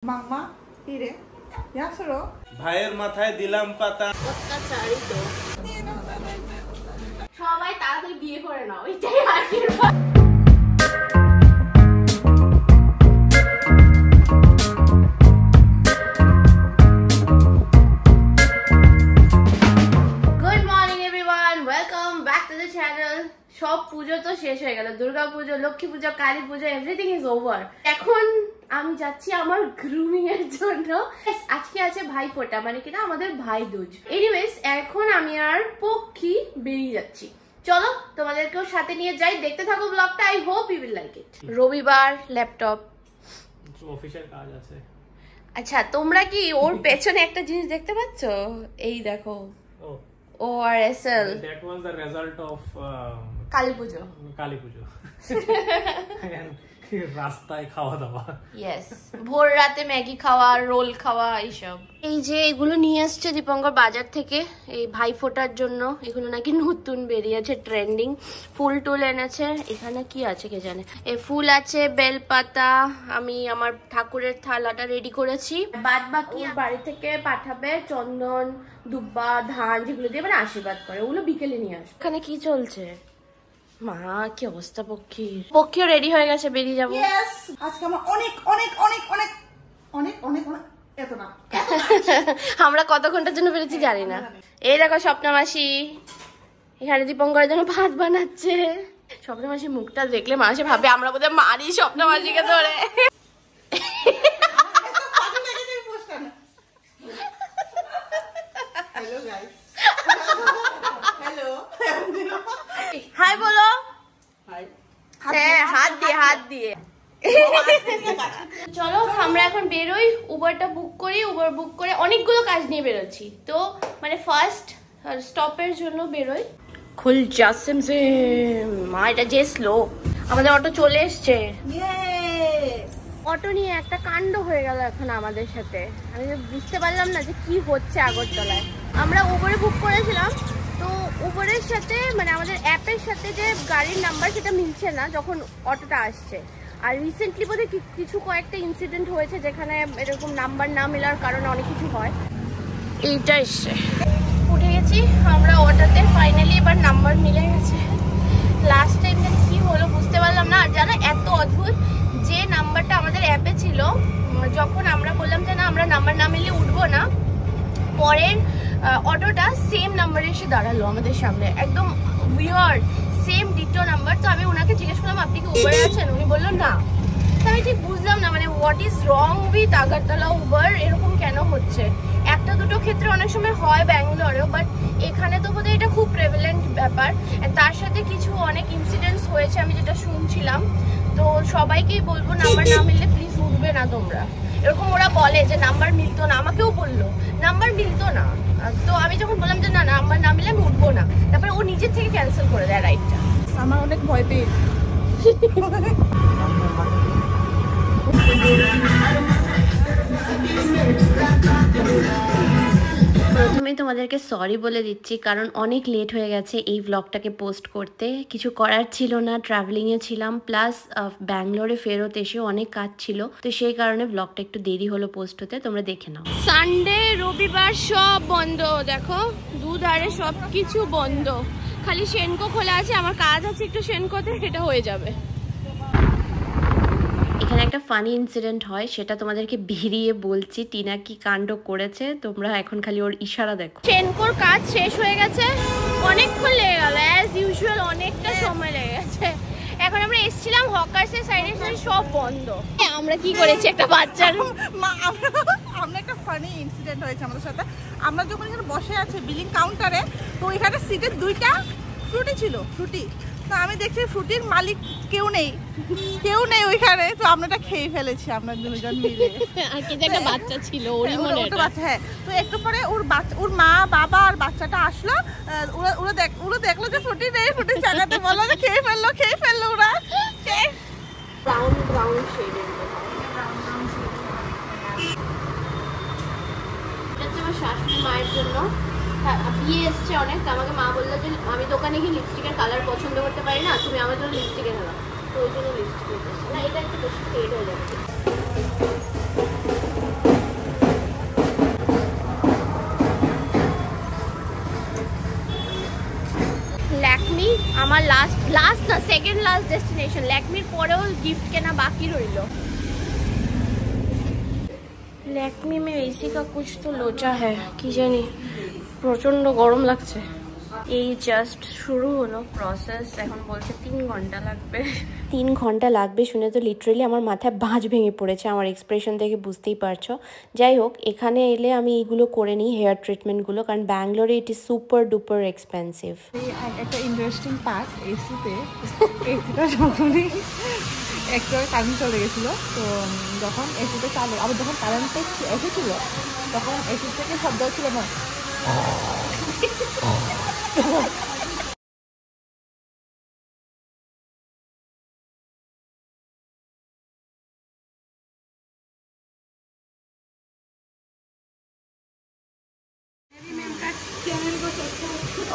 মাম্মা কি রে ইয়াসরো ভাইয়ের মাথায় দিলাম পাতা অত্যাচারই তো সবাই তাড়াতাড়ি বিয়ে করে নাও এটাই আশীর্বাদ। Good morning everyone, welcome back to the channel. সব পুজো তো শেষ হয়ে গেল, দুর্গা পুজো, লক্ষ্মী পুজো, কালী পুজো, এভরিথিং ইজ ওভার। এখন আমি যাচ্ছি আমার গ্রুমিং এর জন্য। আজকে আছে ভাইফোঁটা, মানে কিনা আমাদের ভাই দুজ। এনিওয়েজ এখন আমি আর পক্ষী বেরিয়ে যাচ্ছি। চলো তোমাদেরকেও সাথে নিয়ে যাই, দেখতে থাকো ব্লগটা। I hope you will like it. রবিবার, ল্যাপটপ, অফিসের কাজ আছে। আচ্ছা তোমরা কি ওর পেছনে একটা জিনিস দেখতে পাচ্ছ? এই দেখো, ORSL, That was the result of Kali পুজো। কালী পুজো রাস্তায় খাওয়া দাওয়া। ইয়েস, ভোর রাতে ম্যাগি খাওয়া, রোল খাওয়া, এইসব। এই যে এগুলো নিয়ে আসছে দীপঙ্কর বাজার থেকে এই ভাইফোঁটার জন্য। এগুলো নাকি নতুন বেরিয়েছে, ট্রেন্ডিং। ফুল টুল এনেছে। এখানে কি আছে কে জানে। এই ফুল আছে, বেলপাতা। আমি আমার ঠাকুরের থালাটা রেডি করেছি। বাদ বাকি বাড়ি থেকে পাঠাবে চন্দন, দুব্বা, ধান, যেগুলো দিয়ে মানে আশীর্বাদ করে, ওগুলো বিকেলে নিয়ে আসবে। এখানে কি চলছে? মা কি অবস্থা পক্ষীও রেডি হয়ে গেছে, বেরিয়ে যাবো। ইয়েস, আজকে আমার অনেক অনেক অনেক অনেক অনেক অনেক অনেক এত না আমরা কত ঘন্টার জন্য বেরিয়েছি জানি না। এই দেখো স্বপ্না মাসি এখানে দীপঙ্করের জন্য ভাত বানাচ্ছে। স্বপ্না মাসির মুখটা দেখলে মানুষে ভাবে আমরা বোধহয় মারি স্বপ্না মাসিকে ধরে। হ্যালো গাইস, হ্যালো, হাই বলো। হাই। হ্যাঁ, হাত দিয়ে চলো আমরা এখন বেরোই। উবারটা বুক করি। উবার বুক করে অনেকগুলো কাজ নিয়ে বেরোচ্ছি, তো মানে ফার্স্ট স্টপের জন্য বেরোই। খুল জাসিম সে মা, এটা যে স্লো। আমাদের অটো চলে এসছে। অটো নিয়ে একটা কাণ্ড হয়ে গেল এখন আমাদের সাথে। আমি বুঝতে পারলাম না যে কি হচ্ছে আগরতলায়। আমরা উবারে বুক করেছিলাম, তো উবারের সাথে মানে আমাদের অ্যাপের সাথে যে গাড়ির নাম্বার সেটা মিলছে না যখন অটোটা আসছে। আর রিসেন্টলি বোধহয় কিছু কয়েকটা ইনসিডেন্ট হয়েছে যেখানে এরকম নাম্বার না মেলার কারণে অনেক কিছু হয়। এইটা এসছে, উঠে গেছি আমরা অটোতে। ফাইনালি এবার নাম্বার মিলে গেছে। লাস্ট টাইম কি হলো বুঝতে পারলাম না। আর জানো এত অদ্ভুত, যে নাম্বারটা আমাদের অ্যাপে ছিল, যখন আমরা বললাম যে না আমরা নাম্বার না মিললে উঠবো না, পরের অটোটা সেম নাম্বারে এসে দাঁড়ালো আমাদের সামনে। একদম উইয়ার্ড, সেম ডিটো নাম্বার। তো আমি ওনাকে জিজ্ঞেস করলাম আপনি কি উবারে আছেন? উনি বললো না। তো আমি ঠিক বুঝলাম না মানে what is wrong with Agartala Uber, এরকম কেন হচ্ছে। একটা দুটো ক্ষেত্রে অনেক সময় হয় ব্যাঙ্গালোরেও, বাট এখানে তো বোধহয় এটা খুব প্রেভেলেন্ট ব্যাপার। তার সাথে কিছু অনেক ইনসিডেন্টস হয়েছে আমি যেটা শুনছিলাম। তো সবাইকেই বলবো নাম্বার না মিললে প্লিজ উঠবে না তোমরা। এরকম ওরা বলে যে নাম্বার মিলতো না, আমাকেও বললো নাম্বার মিলতো না। তো আমি যখন বললাম যে না নাম্বার না মিলে আমি উঠবো না, তারপরে ও নিজের থেকে ক্যান্সেল করে দেয় রাইডটা। আমার অনেক ভয় পেয়ে প্রথমেই তোমাদেরকে সরি বলে দিচ্ছি, কারণ অনেক লেট হয়ে গেছে এই ব্লগটাকে পোস্ট করতে। কিছু করার ছিল না, ট্রাভেলিংয়ে ছিলাম, প্লাস ব্যাঙ্গালোরে ফেরত এসে অনেক কাজ ছিল, তো সেই কারণে ব্লগটা একটু দেরি হলো পোস্ট হতে। তোমরা দেখে নাও। সানডে, রবিবার সব বন্ধ। দেখো দুধারে সব কিছু বন্ধ, খালি সেনকো খোলা আছে। আমার কাজ আছে একটু সেনকোতে, সেটা হয়ে যাবে। এখানে একটা ফানি ইনসিডেন্ট হয়, সেটা তোমাদেরকে বেরিয়ে বলছি। টিনা কি কাণ্ড করেছে তোমরা এখন খালি ওর ইশারা দেখো। সেনকোর কাজ শেষ হয়ে গেছে, অনেকক্ষণ লেগে গেল, অ্যাজ ইউজুয়াল অনেকটা সময় লেগে গেছে। এখন আমরা এসেছিলাম হকার্সের সাইডে, সব বন্ধ। আমরা কি করেছি, একটা বাচ্চার মা, আমরা একটা ফানি ইনসিডেন্ট হয়েছে আমাদের সাথে। আমরা যখন এখানে বসে আছে বিলিং কাউন্টারে, তো এখানে সিটে দুইটা ফ্রুটি ছিল, ফ্রুটি। তো আমি দেখছি ফ্রুটির মালিক কেউ নেই ওইখানে। তো আমরা এটা খেয়ে ফেলেছি আমরা দুজন মিলে। আর কি যে একটা বাচ্চা ছিল, ওরই মনে হয় বাচ্চা। হ্যাঁ, তো একটু পরে ওর মা বাবা আর বাচ্চাটা আসলো। ওরা দেখলো যে ফ্রুটি নেই, ফ্রুটি চালাতে বললো যে খেয়ে ফেললো ওরা। ব্রাউন শেডের আমার শাশুড়ি মায়ের জন্য বিয়ে এসছে অনেক। তো আমাকে মা বললো যে আমি দোকানে গিয়ে লিপস্টিকের কালার পছন্দ করতে পারি না, তুমি আমার জন্য লিপস্টিকে নেবা। তো ওই জন্য লিপস্টিক না, এটা একটু বেশি ফেড হয়ে যাচ্ছে। আমার লাস্ট না সেকেন্ড লাস্ট ডেস্টিনেশন। ল্যাকমির পরেও গিফট কেনা বাকি রইল। ল্যাকমি মে এসি কা কুছ তো লোচা হ্যাঁ, কি জানি প্রচন্ড গরম লাগছে। এই জাস্ট শুরু হলো প্রসেস, এখন বলছে 3 ঘন্টা লাগবে। 3 ঘন্টা লাগবে শুনে তো লিটারেলি আমার মাথায় ভাঁজ ভেঙে পড়েছে, আমার এক্সপ্রেশন দেখে বুঝতেই পারছো। যাই হোক, এখানে এলে আমি এইগুলো করে নিই, হেয়ার ট্রিটমেন্টগুলো, কারণ ব্যাঙ্গালোরে it is super duper expensive. একটা ইন্টারেস্টিং পার্ট, এসিটা যখনই একটা কারেন্ট চলে গেছিলো, তো যখন এসিটা চালু, আবার যখন কারেন্টটা এসেছিলো তখন এসি থেকে শব্দ হচ্ছিল না।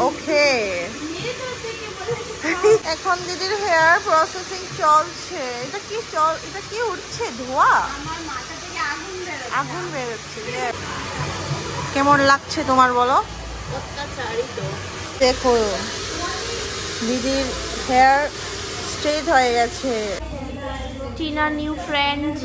ওকে, এখন দিদির হেয়ার প্রসেসিং চলছে। এটা কি উঠছে? ধোয়া, আগুন বেরোচ্ছে। কেমন লাগছে তোমার বলো? দেখো দিদির হেয়ার স্ট্রেট হয়ে গেছে। Tina new friend.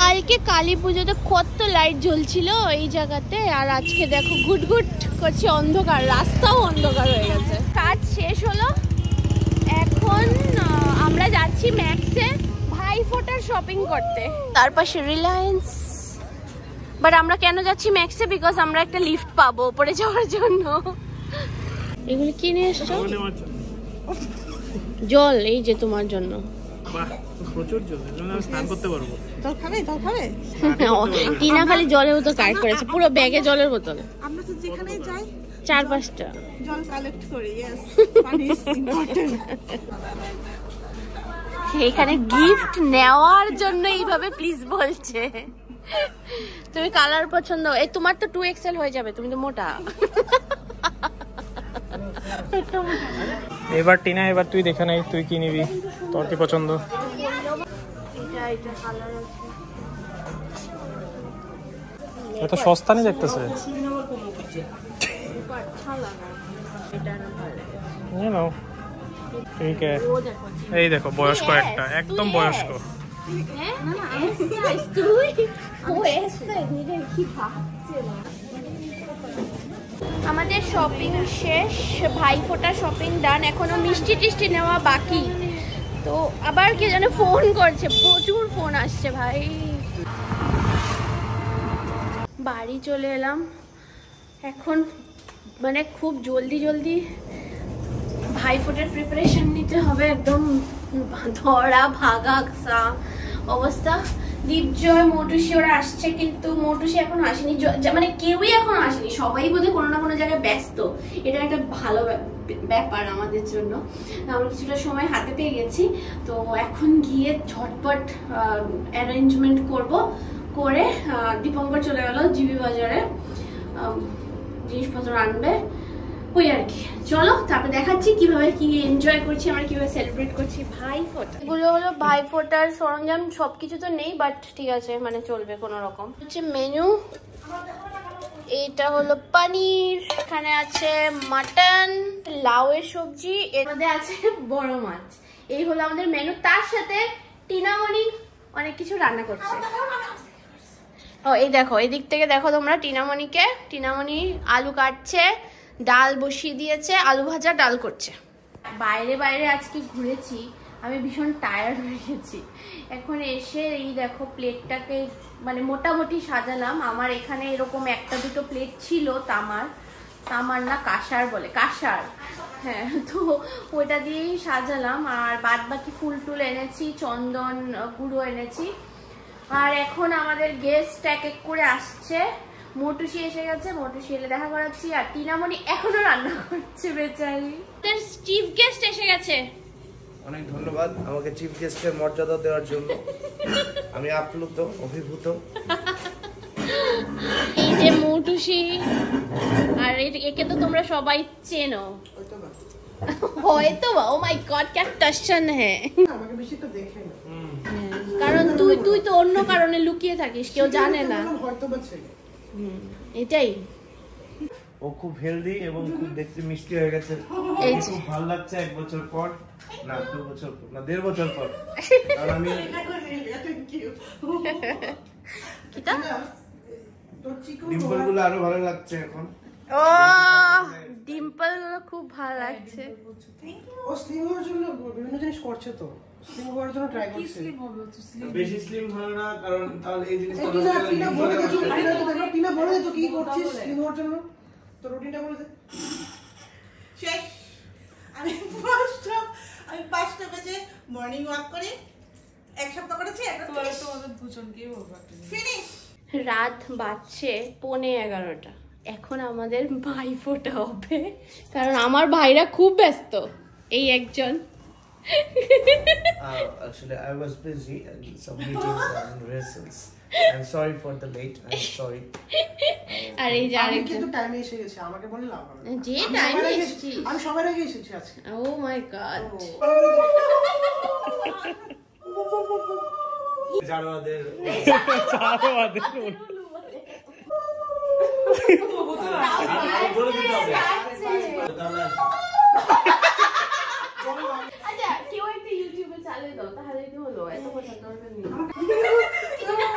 কালকে কালী পুজোতে কত লাইট জ্বলছিল এই জায়গাতে, আর আজকে দেখো গুটগুট করছে অন্ধকার, রাস্তাও অন্ধকার হয়ে গেছে। কাজ শেষ হলো, এখন আমরা যাচ্ছি ম্যাক্সে ভাইফোঁটার শপিং করতে, তার পাশে রিলায়েন্স। বাট আমরা কেন যাচ্ছি ম্যাক্সে? বিকজ আমরা একটা লিফট পাবো উপরে যাওয়ার জন্য। এগুলো কিনে এসছো? জল, এই যে তোমার জন্য। প্রচুর জল, আমি স্নান করতে পারবো। জল খাবে? টিনা খালি জলের বোতল কালেক্ট করেছে, পুরো ব্যাগে জলের বোতল। আমরা তো যেখানে যাই 4-5টা জল কালেক্ট করি। ইয়েস, পানি ইজ ইম্পর্টেন্ট। এখানে গিফট নেওয়ার জন্য এইভাবে প্লিজ বলছে। তুমি কালার পছন্দ, এই তোমার তো 2XL হয়ে যাবে, তুমি তো মোটা। এবার টিনা, এবার তুই দেখে নাই, তুই কি নিবি, তোর কি পছন্দ? এত সস্তা নেই দেখতেছে। ঠিক আছে, এই দেখো বয়স্ক একটা, একদম বয়স্ক। আমাদের শপিং শেষ, ভাইফোঁটা শপিং ডান, এখনো মিষ্টি টিষ্টি নেওয়া বাকি। তো আবার কে জানে ফোন করছে, প্রচুর ফোন আসছে ভাই। বাড়ি চলে এলাম, এখন মানে খুব জলদি ভাইফোঁটার প্রিপারেশন নিতে হবে। একদম ধরা ভাগা অবস্থা। দীপজয়, মোটুসি ওরা আসছে, কিন্তু মোটুসি এখন আসেনি, মানে কেউই এখন আসেনি, সবাই বোধহয় কোনো না কোনো জায়গায় ব্যস্ত। এটা একটা ভালো ব্যাপার আমাদের জন্য, আমরা কিছুটা সময় হাতে পেয়ে গেছি। তো এখন গিয়ে ঝটপট অ্যারেঞ্জমেন্ট করে দীপঙ্কর চলে গেল জিবি বাজারে, জিনিসপত্র আনবে, ওই আর কি। চলো তারপরে দেখাচ্ছি কিভাবে কি এনজয় করছি আমরা, কিভাবে সেলিব্রেট করছি ভাইফোঁটা। এগুলো হলো ভাইফোঁটার সরঞ্জাম, সবকিছু তো নেই বাট ঠিক আছে, মানে চলবে কোনো রকম। হচ্ছে মেনু, এইটা হলো পনির, এখানে আছে মাটন, লাউয়ের সবজি, এর মধ্যে আছে বড় মাছ। এই হলো আমাদের মেনু। তার সাথে টিনামণি অনেক কিছু রান্না করছে। ও এই দেখো, এই দিক থেকে দেখো তোমরা টিনামণিকে। টিনামণি আলু কাটছে, ডাল বসিয়ে দিয়েছে, আলু ভাজা ডাল করছে। বাইরে আজকে ঘুরেছি, আমি ভীষণ টায়ার্ড হয়ে গেছি। এখন এসে এই দেখো প্লেটটাকে মানে মোটামুটি সাজালাম। আমার এখানে এরকম 1-2 প্লেট ছিল তামার না কাঁসার বলে, কাঁসার, হ্যাঁ, তো ওইটা দিয়েই সাজালাম। আর বাদ বাকি ফুল টুল এনেছি, চন্দন গুঁড়ো এনেছি। আর এখন আমাদের গেস্ট এক এক করে আসছে। মোটুসি এসে গেছে, মোটুসি এলে দেখা করাচ্ছি। আর টিনামণি এখনো রান্না করছে বেচারি। চিফ গেস্ট এসে গেছে। অনেক ধন্যবাদ আমাকে চিফ গেস্টের মর্যাদা দেওয়ার জন্য, আমি আপ্লুত, অভিভূত। এই যে মোটুসি, আর একে তো তোমরা সবাই চেনো হয়তো। ও মাই গড, क्या टशन है, আমাকে বেশি তো দেখে না, কারণ তুই তো অন্য কারণে লুকিয়ে থাকিস, কেউ জানে না, হয়তো বা ছেলে। এটাই। ও খুব হেলদি এবং খুব দেখতে মিষ্টি হয়ে গেছে। এই যে। খুব ভালো লাগছে 1 বছর পর, না 2 বছর পর, না 1.5 বছর পর। কারণ আমি কিটা ডিম্পল গুলো আরো ভালো লাগছে এখন। ও ডিম্পল গুলো খুব ভালো লাগছে। ও স্লিম হওয়ার জন্য বিভিন্ন জিনিস করছে, তো স্লিম হওয়ার জন্য ট্রাই করছে। বেশি স্লিম ভালো না, কারণ তাহলে এই জিনিসটা টিনা বলে দে, টিনা বলে দে তো কি করছিস স্লিম হওয়ার জন্য, তো রুটিনটা বলে দে। শেষ। আমি 5টা বাজে মর্নিং ওয়াক করি, 1 সপ্তাহ করেছি, তোমাদের দুজনকেই বলবো ফিনিশ। রাত বাজছে 11:15। এখন আমাদের ভাই ফোটা হবে, কারণ আমার ভাইরা খুব ব্যস্ত। এই একজন actually I was busy and some meetings and rehearsals. I'm sorry for the late. I'm sorry. আর এই যে আমি আরেকজন কিন্তু টাইমে এসে গেছি, আমাকে বলে লাভ হবে না। যে আমি টাইমে সবার আগে এসেছি। আমি সবার আগে এসেছি আজকে। ও মাই গড। জানোয়াদের বলে দিতে হবে। আচ্ছা কেউ একটা ইউটিউবে চালিয়ে দাও, তাহলে কি হলো? এত কথা দরকার নেই।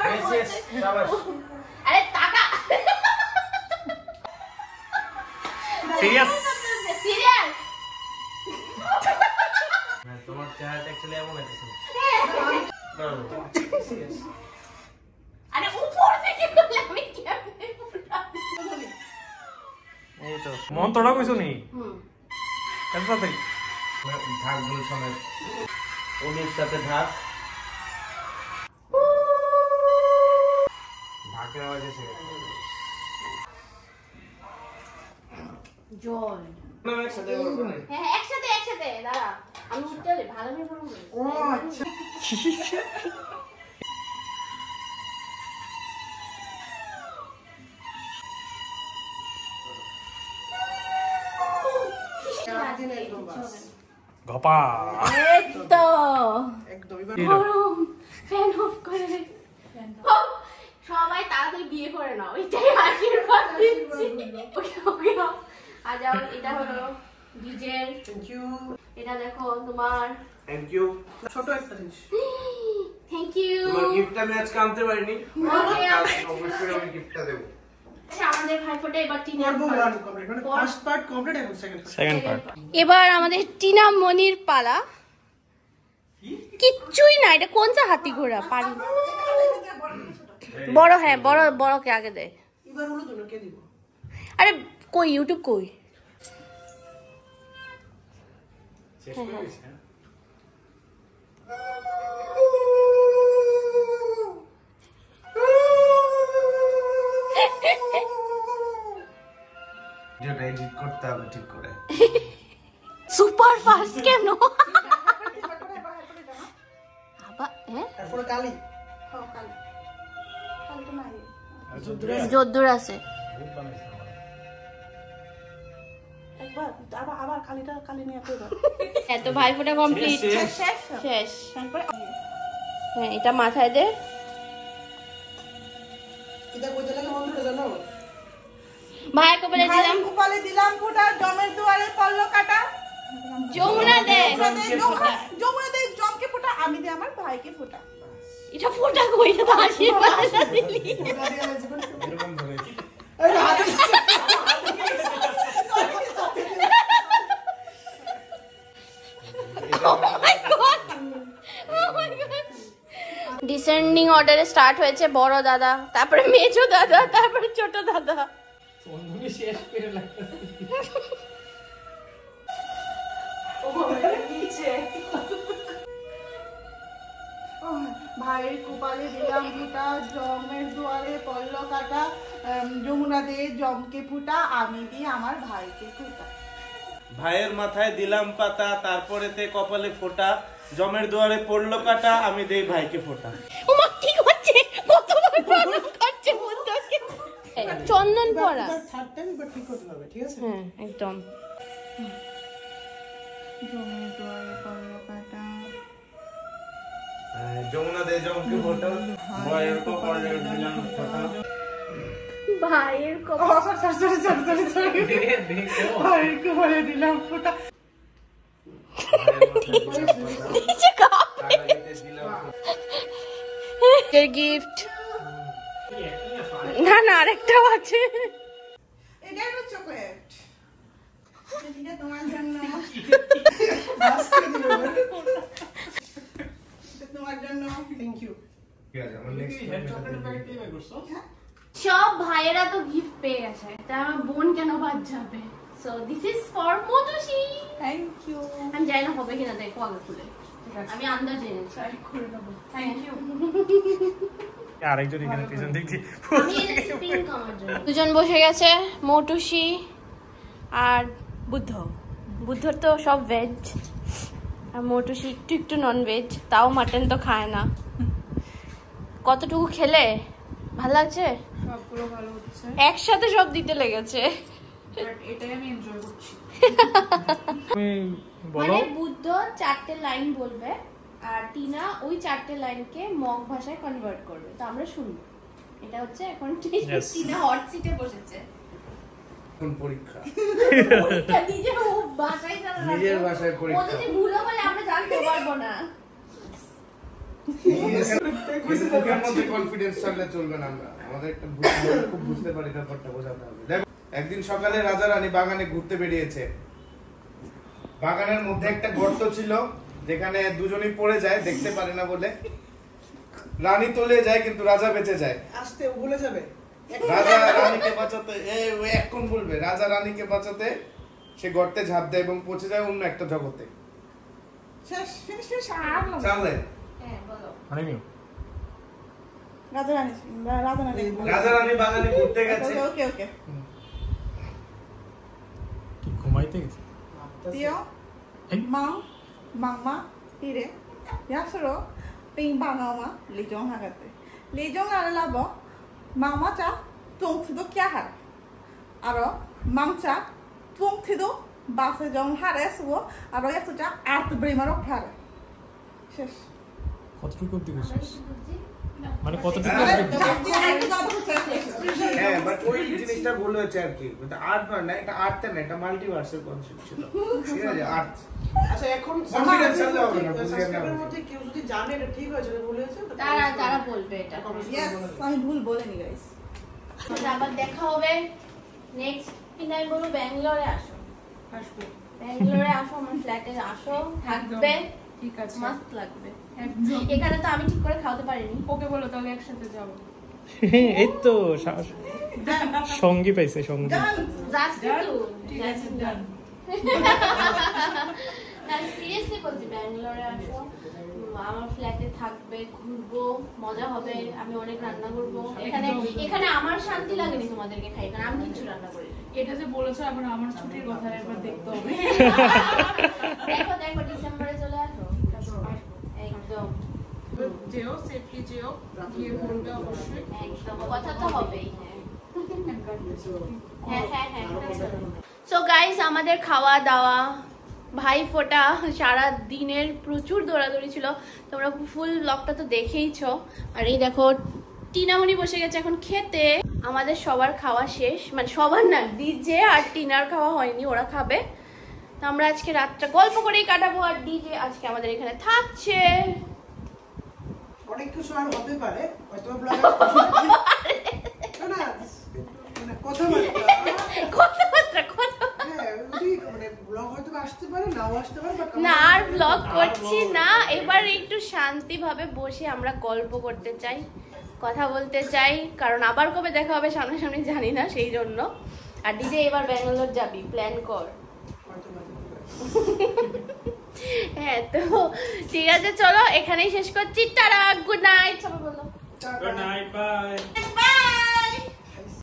Yes, yes, শাবাশ। আরে টাকা সিরিয়াস সিরিয়াস। তোমার চেহারাটা অ্যাকচুয়ালি এমন আছে। আরে উপর থেকে বলে আমি কেমনে ফুটাবো? এই তো মন্ত্রটা কইছো নি এত তাড়াতাড়ি ঢাকগুলো সমেত ওদের সাথে ঢাক, ঢাকের আওয়াজ এসে গেছে। জল। না একসাথে করবো না। হ্যাঁ একসাথে একসাথে দাঁড়া, আমি উঠতে হলে ভালো করে বলবো। ও আচ্ছা, গপা এই তো একদম গরম, ফ্যান অফ করে দে। সবাই তাড়াতাড়ি বিয়ে করে নাও, এটাই আশীর্বাদ দিচ্ছি। ওকে ওকে আ যাও। এটা হলো ডিজের, থ্যাংক ইউ। এটা দেখো তোমার। Thank you. ছোট একটা জিনিস, থ্যাংক ইউ। তোমার গিফটটা আমি আজকে আনতে পারিনি, অবশ্যই আমি গিফটটা দেবো। আচ্ছা আমাদের ভাইফোঁটা এবার টিনা পর্ব 1 কমপ্লিট, মানে ফার্স্ট পার্ট কমপ্লিট, এখন সেকেন্ড পার্ট। এবার আমাদের টিনা মনির পালা। কিচ্ছুই না, এটা কোন চা হাতি ঘোড়া পারি বড়। হ্যাঁ বড় বড়কে আগে দেয়। এবার হলো তো কে দিব? আরে কই ইউটিউব কই? শেষ করে দিছি না? যেটা এডিট করতে হবে ঠিক করে। সুপার ফাস্ট কেন? আবার তারপরে কালি যদ্দূর আছে। একবার আবার কালি নিয়ে কইবা। এত ভাইফোঁটা কমপ্লিট, শেষ। হ্যাঁ এটা মাথায় দে। এটা কইতে লাগে মন্ত্রটা জানো? ভাই কপালে দিলাম, কপালে দিলাম ফোঁটা, জমের দুয়ারে পড়লো কাটা। যমুনা দে। যমুনা দে জমকে ফোঁটা, আমি দে আমার ভাইকে ফোঁটা। এটা ফোঁটা কই? এটা তো আশীর্বাদ দিলি। এরকম ধরে এই হাতে ডিসেন্ডিং অর্ডারে স্টার্ট হয়েছে বড় দাদা, তারপরে মেজো দাদা, তারপরে ছোট দাদা। ভাইয়ের কপালে দিলাম ফোঁটা, জমের দুয়ারে পড়লো কাটা। যমুনা দে জমকে ফোঁটা, আমি দিই আমার ভাইকে ফোঁটা। ভাইয়ের মাথায় দিলাম পাতা, তারপরেতে কপালে ফোঁটা, জমের দুয়ারে পড়লো কাটা, আমি দেই ভাইকে ফোঁটা। ওমা কি করছে? কতবার প্রণাম করছে বন্ধুকে। চন্দন পড়া। থার্ড টাইম বাট ঠিক করতে হবে, ঠিক আছে? হ্যাঁ একদম। জমের দুয়ারে পড়লো কাটা। যমুনা দে জমকে ফোঁটা, ভাইয়ের কপালে দিলাম ফোঁটা। ভাইয়ের ভাইকে বলে দিলাম ফোটা। গিফট না না আরেকটাও আছে। এটাই হলো চকলেট, এটা তোমার জন্য, তোমার জন্য। Thank you. সব ভাইয়েরা তো গিফট পেয়ে গেছে, তা আমার বোন কেন বাদ যাবে? So this is for Madhushree. Thank you. আমি জানি না হবে কিনা, দেখো আগে খুলে। আমি আন্দাজ জেনেছি। Thank you. আরেকজন এখানে পিছন দিক দিয়ে আমি এনেছি পিঙ্ক আমার জন্য। দুজন বসে গেছে, মৌটুসি আর বুদ্ধ। বুদ্ধর তো সব ভেজ, আর মৌটুসি একটু একটু নন ভেজ, তাও মাটন তো খায় না। কতটুকু খেলে ভালো লাগছে? সবগুলো ভালো হচ্ছে, একসাথে সব দিতে লেগেছে। এটাই আমি এনজয় করছি। তুমি বলো। মানে বুদ্ধ 4টে লাইন বলবে আর টিনা ওই 4টে লাইনকে মগ ভাষায় কনভার্ট করবে, তো আমরা শুনবো। এটা হচ্ছে এখন টিনা হট সিটে বসেছে। কোন পরীক্ষা? পরীক্ষা নিজের ভাষায় জানা, নিজের ভাষায় পরীক্ষা। ও যদি ভুলও বলে আমরা জানতে পারবো না। মুখের মধ্যে কনফিডেন্স থাকলে চলবে না, আমাদের একটা খুব বুঝতে পারি ব্যাপারটা, বোঝাতে হবে। দেখো, একদিন সকালে রাজা রানী বাগানে ঘুরতে বেরিয়েছে। বাগানের মধ্যে একটা গর্ত ছিল যেখানে দুজনেই পড়ে যায়, দেখতে পারে না বলে। রানী তলিয়ে যায় কিন্তু রাজা বেঁচে যায়। আসতে ভুলে যাবে। রাজা রানীকে বাঁচাতে এখন বলবে, রাজা রানীকে বাঁচাতে সে গর্তে ঝাঁপ দেয় এবং পৌঁছে যায় অন্য একটা জগতে। শেষ, ফিনিশ, ফিনিশ। আর না। চলে হ্যাঁ বলো। রাজা রানী, রাজা রানী। রাজা রানী বাগানে ঘুরতে গেছে। ওকে ওকে। ঘুমাইতে গেছে। Tío, Mom, Mama, Ire, Yasuro, Ping Bangama, Lijong Hagate. Lijong Aralabo, Mama cha, Tung Tido Kyahar. Aro, Mamcha, Tung Tido, Basa Jong Hares, Aro Yasucha, Art Brimmer of Hare. Shush. কতটুকু অবধি গেছিস? মানে কতটুকু হ্যাঁ, বাট ওই জিনিসটা ভুল হয়েছে আর কি। এটা আর্ট না, এটা আর্ট না, এটা মাল্টিভার্সের কনসেপ্ট ছিল। ঠিক আছে, আর্ট। আচ্ছা এখন কনফিডেন্স চাইলে হবে না, বুঝিয়ে না। সাবস্ক্রাইবারের মধ্যে কেউ যদি জানে এটা ঠিক হয়েছে ভুল হয়েছে, তারা বলবে এটা। Yes, আমি ভুল বলিনি guys. আবার দেখা হবে নেক্সট। কিন্তু আমি বলবো ব্যাঙ্গালোরে আসো, ব্যাঙ্গালোরে আসো, আমার ফ্ল্যাটে আসো, থাকবে, ঠিক আছে, মস্ত লাগবে। এখানে তো আমি ঠিক করে খাওয়াতে পারিনি। ওকে বলো তাহলে একসাথে যাবো। এই তো সঙ্গী পাইছে, সঙ্গী। সিরিয়াসলি বলছি, ব্যাঙ্গালোরে আসো, আমার ফ্ল্যাটে থাকবে, ঘুরবো, মজা হবে, আমি অনেক রান্না করবো। এখানে আমার শান্তি লাগেনি তোমাদেরকে খাই, কারণ আমি কিছু রান্না করি। এটা যে বলেছো এখন আমার ছুটির কথা একবার দেখতে হবে। দেখো দেখো ডিসেম্বরে চলে আসো একদম। যেও সেফলি যেও, গিয়ে বলবে অবশ্যই। একদম কথা তো হবেই। হ্যাঁ হ্যাঁ হ্যাঁ। সো গাইস, আমাদের খাওয়া দাওয়া, ভাই ফোটা, সারা দিনের প্রচুর দৌড়াদৌড়ি ছিল। তোমরা ফুল ব্লগটা তো দেখেইছো। আর এই দেখো টিনামণি বসে গেছে এখন খেতে। আমাদের সবার খাওয়া শেষ, মানে সবার না, ডিজে আর টিনার খাওয়া হয়নি, ওরা খাবে। তো আমরা আজকে রাতটা গল্প করেই কাটাবো, আর ডিজে আজকে আমাদের এখানে থাকছে। অনেক কিছু আর হতে পারে, হয়তো ব্লগে না মানে কথাবার্তা হ্যাঁ, মানে ব্লগ হয়তো আসতে পারে, নাও আসতে পারে, না আর ব্লগ করছি না, এবার একটু শান্তিভাবে বসে আমরা গল্প করতে চাই, কথা বলতে চাই, কারণ আবার কবে দেখা হবে সামনাসামনি জানি না, সেই জন্য। আর ডিজে এবার ব্যাঙ্গালোর যাবি, প্ল্যান কর। হ্যাঁ, তো ঠিক আছে, চলো এখানেই শেষ করছি। টাটা, গুড নাইট, সবাই বলো গুড নাইট, বাই।